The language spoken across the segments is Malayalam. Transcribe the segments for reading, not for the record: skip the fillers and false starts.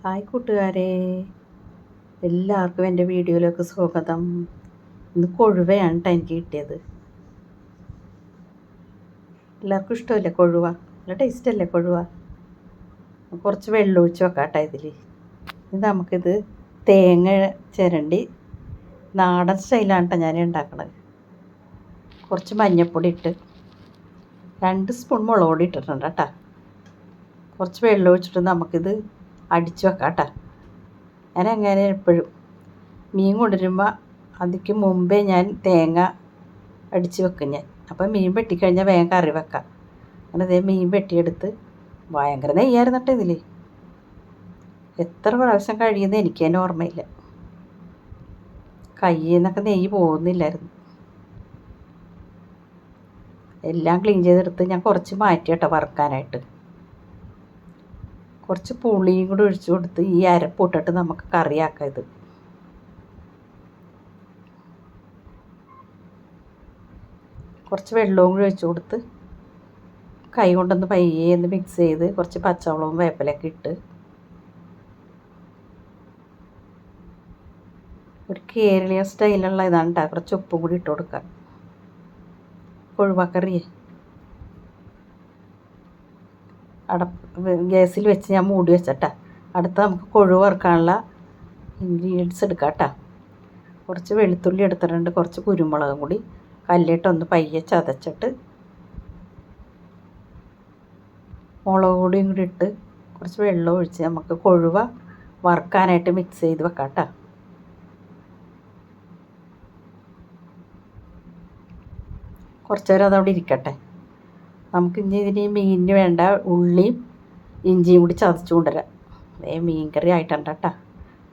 ഹായ് കൂട്ടുകാരെ, എല്ലാവർക്കും എൻ്റെ വീഡിയോയിലേക്ക് സ്വാഗതം. ഇന്ന് കൊഴുവയാണ് കേട്ടോ എനിക്ക് കിട്ടിയത്. എല്ലാവർക്കും ഇഷ്ടമല്ലേ കൊഴുവ? നല്ല ടേസ്റ്റല്ലേ കൊഴുവ? കുറച്ച് വെള്ളം ഒഴിച്ച് വെക്കാം കേട്ടോ ഇതിൽ. ഇത് നമുക്കിത് തേങ്ങ ചിരണ്ടി നാടൻ സ്റ്റൈലാണ് കേട്ടോ ഞാൻ ഉണ്ടാക്കണത്. കുറച്ച് മഞ്ഞൾപ്പൊടി ഇട്ട് 2 സ്പൂൺ മുളക് പൊടി ഇട്ടിട്ടുണ്ട് കേട്ടോ. കുറച്ച് വെള്ളം ഒഴിച്ചിട്ട് നമുക്കിത് അടിച്ച് വെക്കാം കേട്ടോ. ഞാൻ എങ്ങനെ എപ്പോഴും മീൻ കൊണ്ടുവരുമ്പോൾ അതിക്ക് മുമ്പേ ഞാൻ തേങ്ങ അടിച്ച് വെക്കും ഞാൻ. അപ്പം മീൻ വെട്ടിക്കഴിഞ്ഞാൽ വേഗം കറി വെക്കാം. അങ്ങനെ അതേ മീൻ വെട്ടിയെടുത്ത് ഭയങ്കര നെയ്യായിരുന്നു കേട്ടോ ഇതിൽ. എത്ര പ്രാവശ്യം കഴിയുന്നത് എനിക്ക് തന്നെ ഓർമ്മയില്ല. കയ്യിൽ നിന്നൊക്കെ നെയ്യ് പോകുന്നില്ലായിരുന്നു. എല്ലാം ക്ലീൻ ചെയ്തെടുത്ത് ഞാൻ കുറച്ച് മാറ്റി കേട്ടോ വറുക്കാനായിട്ട്. കുറച്ച് പുളിയും കൂടി ഒഴിച്ച് കൊടുത്ത് ഈ അരപ്പിട്ടിട്ട് നമുക്ക് കറിയാക്കാം. ഇത് കുറച്ച് വെള്ളവും കൂടി ഒഴിച്ച് കൊടുത്ത് കൈ കൊണ്ടൊന്ന് പയ്യെ ഒന്ന് മിക്സ് ചെയ്ത് കുറച്ച് പച്ചവളവും വേപ്പിലൊക്കെ ഇട്ട് ഒരു കേരളീയ സ്റ്റൈലുള്ള ഇതാണ് കേട്ടോ. കുറച്ച് ഉപ്പും കൂടി ഇട്ട് കൊടുക്കാം. കൊഴുവക്കറിയേ ഗ്യാസിൽ വെച്ച് ഞാൻ മൂടി വെച്ചട്ടാ. അടുത്ത നമുക്ക് കൊഴുവ വറുക്കാനുള്ള ഇൻഗ്രീഡിയൻസ് എടുക്കാം കേട്ടോ. കുറച്ച് വെളുത്തുള്ളി എടുത്തിട്ടുണ്ട്, കുറച്ച് കുരുമുളകും കൂടി കല്ലിട്ടൊന്ന് പയ്യെ ചതച്ചിട്ട് മുളക് പൊടിയും കൂടി ഇട്ട് കുറച്ച് വെള്ളം ഒഴിച്ച് നമുക്ക് കൊഴുവ വറുക്കാനായിട്ട് മിക്സ് ചെയ്ത് വെക്കാം കേട്ടോ. കുറച്ച് നേരം അതവിടെ ഇരിക്കട്ടെ. നമുക്ക് ഇനി ഇതിന് മീനിന് വേണ്ട ഉള്ളിയും ഇഞ്ചിയും കൂടി ചതച്ച് കൊണ്ടുവരാം. മീൻ കറി ആയിട്ടുണ്ട് കേട്ടോ.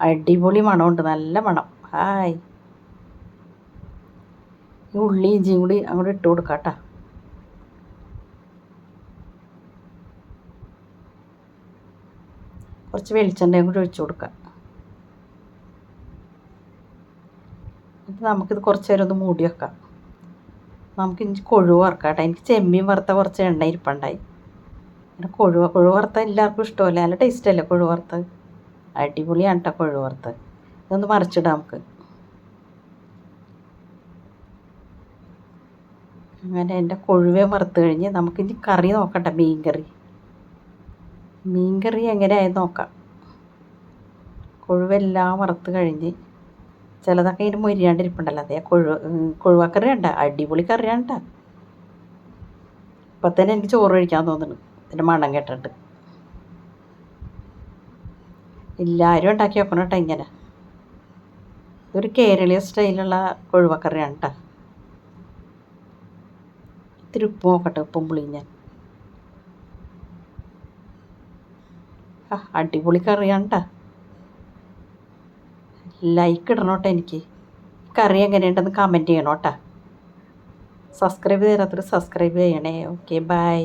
അടിപൊളി മണമുണ്ട്, നല്ല മണം. ഹായ്, ഈ ഉള്ളി ഇഞ്ചിയും കൂടി അങ്ങോട്ട് ഇട്ട് കൊടുക്കാം കേട്ടോ. കുറച്ച് വെളിച്ചെണ്ണയും കൂടി ഒഴിച്ച് കൊടുക്കാം. എന്നിട്ട് നമുക്കിത് കുറച്ച് നേരം ഒന്ന് മൂടി വെക്കാം. നമുക്ക് ഇനി കൊഴുവ വറുക്കാം കേട്ടോ. എനിക്ക് ചെമ്മീൻ വറുത്ത കുറച്ച് എണ്ണ ഇരിപ്പുണ്ടായി. പിന്നെ കൊഴുവ വറുത്ത എല്ലാവർക്കും ഇഷ്ടമല്ലേ, നല്ല ടേസ്റ്റല്ലേ കൊഴുവ വറുത്തത്? അടിപൊളിയാണ് കേട്ടോ കൊഴുവ വറുത്തത്. ഇതൊന്ന് മറിച്ചിടാം നമുക്ക്. അങ്ങനെ എൻ്റെ കൊഴുവ വറുത്ത് കഴിഞ്ഞ് നമുക്കിനി കറി നോക്കട്ടെ. മീൻ കറി എങ്ങനെയായെന്ന് നോക്കാം. കൊഴുവെല്ലാം വറുത്ത് കഴിഞ്ഞ് ചിലതൊക്കെ ഇതിന് മൊരിയാണ്ടിരിപ്പുണ്ടല്ലോ. അതേ കൊഴുവക്കറി ഉണ്ട്, അടിപൊളി കറിയാണ് കേട്ടോ. ഇപ്പം തന്നെ എനിക്ക് ചോറ് കഴിക്കാൻ തോന്നുന്നു ഇതിൻ്റെ മണം കേട്ടിട്ട്. എല്ലാവരും ഉണ്ടാക്കി വെക്കണം കേട്ടോ ഇങ്ങനെ. ഇതൊരു കേരളീയ സ്റ്റൈലുള്ള കൊഴുവക്കറിയാണ് കേട്ടോ. ഇത്തിരി ഉപ്പ് നോക്കട്ടെ, ഉപ്പും പുളിയും ഞാൻ. അടിപൊളി കറിയാണ് കേട്ടോ. ലൈക്ക് ഇടണം കേട്ടോ. എനിക്ക് കറി എങ്ങനെയുണ്ടെന്ന് കമൻറ്റ് ചെയ്യണം കേട്ടോ. സബ്സ്ക്രൈബ് ചെയ്യാത്തവർ സബ്സ്ക്രൈബ് ചെയ്യണേ. Okay, by.